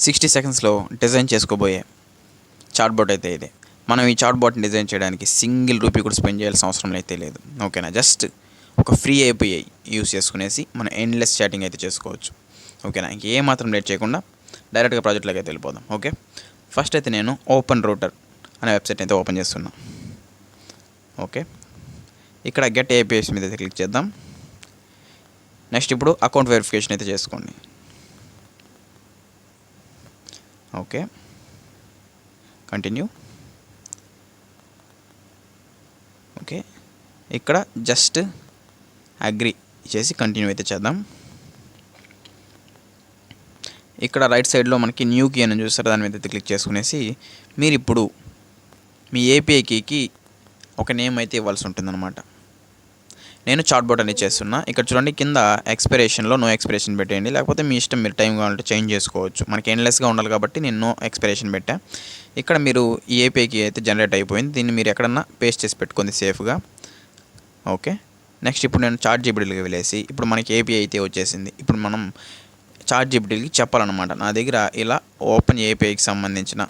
60 సెకండ్స్లో డిజైన్ చేసుకోబోయే చాట్‌బోట్ అయితే ఇదే. మనం ఈ చాట్‌బోట్‌ని డిజైన్ చేయడానికి సింగిల్ రూపీ కూడా స్పెండ్ చేయాల్సిన అవసరం అయితే లేదు. ఓకేనా, జస్ట్ ఒక ఫ్రీ ఏపీఐ యూస్ చేసుకునేసి మనం ఎండ్లెస్ చాటింగ్ అయితే చేసుకోవచ్చు. ఓకేనా, ఇంకే మాత్రం లేట్ చేయకుండా డైరెక్ట్గా ప్రాజెక్ట్లోకి అయితే వెళ్ళిపోదాం. ఓకే, ఫస్ట్ అయితే నేను ఓపెన్ రూటర్ అనే వెబ్సైట్ అయితే ఓపెన్ చేస్తున్నా. ఓకే, ఇక్కడ గెట్ ఏపీఐస్ మీద అయితే క్లిక్ చేద్దాం. నెక్స్ట్ ఇప్పుడు అకౌంట్ వెరిఫికేషన్ అయితే చేసుకోండి. Okay, continue. ఓకే, ఇక్కడ జస్ట్ అగ్రీ చేసి కంటిన్యూ అయితే చేద్దాం. ఇక్కడ రైట్ సైడ్లో మనకి న్యూ కీ అని చూస్తారు, దాని మీద అయితే క్లిక్ చేసుకునేసి మీరు ఇప్పుడు మీ ఏపీఐ కీకి ఒక నేమ్ అయితే ఇవ్వాల్సి ఉంటుందన్నమాట. నేను చాట్‌బోట్ అని చేస్తున్నా. ఇక్కడ చూడండి కింద ఎక్స్‌పైరేషన్లో నో ఎక్స్‌పైరేషన్ పెట్టేయండి, లేకపోతే మీ ఇష్టం, మీరు టైం కావాలంటే చేంజ్ చేసుకోవచ్చు. మనకి ఎండ్లెస్గా ఉండాలి కాబట్టి నేను నో ఎక్స్‌పైరేషన్ పెట్టా. ఇక్కడ మీరు ఈ ఏపీఐకి అయితే జనరేట్ అయిపోయింది. దీన్ని మీరు ఎక్కడన్నా పేస్ట్ చేసి పెట్టుకుంది సేఫ్గా. ఓకే, నెక్స్ట్ ఇప్పుడు నేను చాట్‌జీపీటీలోకి వెళ్ళేసి ఇప్పుడు మనకి ఏపీఐ అయితే వచ్చేసింది. ఇప్పుడు మనం చాట్‌జీపీటీకి చెప్పాలన్నమాట, నా దగ్గర ఇలా ఓపెన్ ఏపీఐకి సంబంధించిన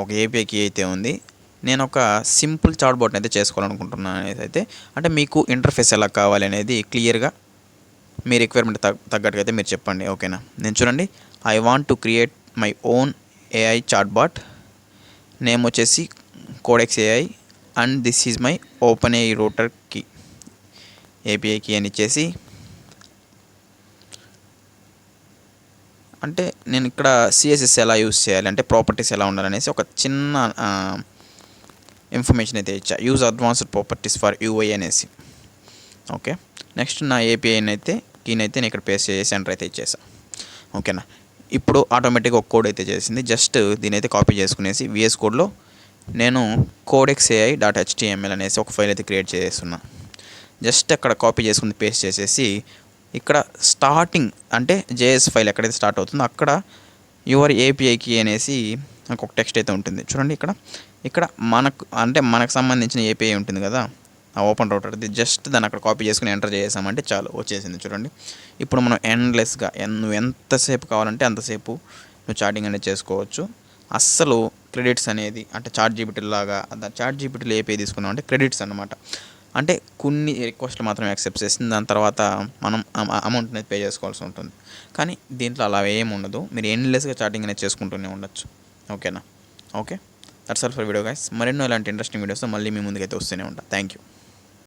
ఒక ఏపీఐ కీ అయితే ఉంది, నేను ఒక సింపుల్ చాట్‌బోట్ని అయితే చేసుకోవాలనుకుంటున్నాను అనేది అయితే. అంటే మీకు ఇంటర్ఫేస్ ఎలా కావాలి అనేది క్లియర్గా మీ రిక్వైర్మెంట్ తగ్గట్టుగా అయితే మీరు చెప్పండి. ఓకేనా, నేను చూడండి, I want to create my own AI chatbot, name వచ్చేసి Codex AI and this is my OpenAI router key, API key అని ఇచ్చేసి, అంటే నేను ఇక్కడ సిఎస్ఎస్ ఎలా యూస్ చేయాలి, అంటే ప్రాపర్టీస్ ఎలా ఉండాలనేసి ఒక చిన్న ఇన్ఫర్మేషన్ అయితే ఇచ్చా, use advanced properties for UI అనేసి. ఓకే, నెక్స్ట్ నా ఏపీఐని అయితే కీనైతే నేను ఇక్కడ పేస్ట్ చేసి ఎంటర్ అయితే ఇచ్చేసా. ఓకేనా, ఇప్పుడు ఆటోమేటిక్గా ఒక కోడ్ అయితే చేసింది. జస్ట్ దీని అయితే కాపీ చేసుకునేసి విఎస్ కోడ్లో నేను కోడెక్స్ ఏఐ .html అనేసి ఒక ఫైల్ అయితే క్రియేట్ చేస్తున్నా. జస్ట్ అక్కడ కాపీ చేసుకుని పేస్ట్ చేసేసి ఇక్కడ స్టార్టింగ్ అంటే జేఎస్ ఫైల్ ఎక్కడైతే స్టార్ట్ అవుతుందో అక్కడ యువర్ ఏపీఐ కీ అనేసి నాకు ఒక టెక్స్ట్ అయితే ఉంటుంది. చూడండి, ఇక్కడ మనకు సంబంధించిన ఏపీఐ ఉంటుంది కదా, ఆ ఓపెన్ రూటర్, జస్ట్ దాన్ని అక్కడ కాపీ చేసుకుని ఎంటర్ చేసామంటే చాలు వచ్చేసింది. చూడండి, ఇప్పుడు మనం ఎండ్లెస్గా నువ్వు ఎంతసేపు కావాలంటే అంతసేపు నువ్వు చాటింగ్ అనేది చేసుకోవచ్చు. అస్సలు క్రెడిట్స్ అనేది అంటే చాట్‌జీపీటీ లాగా, చాట్‌జీపీటీలో ఏపీఐ తీసుకున్నాం అంటే క్రెడిట్స్ అన్నమాట. అంటే కొన్ని రిక్వెస్ట్లు మాత్రమే యాక్సెప్ట్ చేస్తుంది, దాని తర్వాత మనం అమౌంట్ అనేది పే చేసుకోవాల్సి ఉంటుంది. కానీ దీంట్లో అలా ఏమి ఉండదు, మీరు ఎండ్లెస్గా చాటింగ్ అనేది చేసుకుంటూనే ఉండొచ్చు. ఓకేనా, okay, that's all for video guys. మరెన్నో ఇలాంటి ఇంట్రెస్టింగ్ వీడియోస్ మళ్ళీ మీ ముందుకైతే వస్తూనే ఉంటా. Thank you.